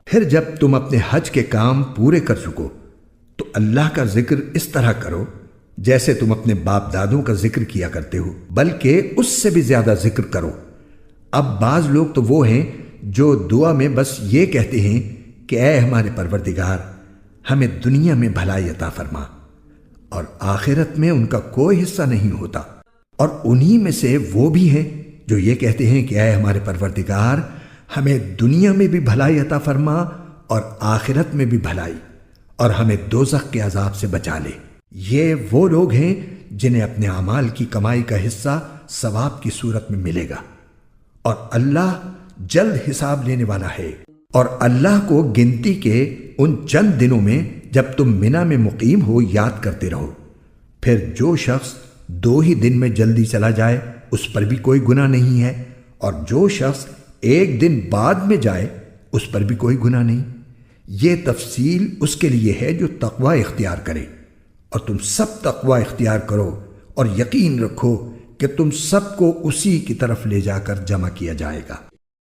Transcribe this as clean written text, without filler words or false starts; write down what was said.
پھر جب تم اپنے حج کے کام پورے کر چکو تو اللہ کا ذکر اس طرح کرو جیسے تم اپنے باپ دادوں کا ذکر کیا کرتے ہو، بلکہ اس سے بھی زیادہ ذکر کرو۔ اب بعض لوگ تو وہ ہیں جو دعا میں بس یہ کہتے ہیں کہ اے ہمارے پروردگار ہمیں دنیا میں بھلائی عطا فرما، اور آخرت میں ان کا کوئی حصہ نہیں ہوتا۔ اور انہی میں سے وہ بھی ہیں جو یہ کہتے ہیں کہ اے ہمارے پروردگار ہمیں دنیا میں بھی بھلائی عطا فرما اور آخرت میں بھی بھلائی، اور ہمیں دوزخ کے عذاب سے بچا لے۔ یہ وہ لوگ ہیں جنہیں اپنے اعمال کی کمائی کا حصہ ثواب کی صورت میں ملے گا، اور اللہ جلد حساب لینے والا ہے۔ اور اللہ کو گنتی کے ان چند دنوں میں جب تم منی میں مقیم ہو یاد کرتے رہو۔ پھر جو شخص 2 ہی دن میں جلدی چلا جائے اس پر بھی کوئی گناہ نہیں ہے، اور جو شخص 1 دن بعد میں جائے اس پر بھی کوئی گناہ نہیں۔ یہ تفصیل اس کے لیے ہے جو تقوی اختیار کرے، اور تم سب تقوی اختیار کرو اور یقین رکھو کہ تم سب کو اسی کی طرف لے جا کر جمع کیا جائے گا۔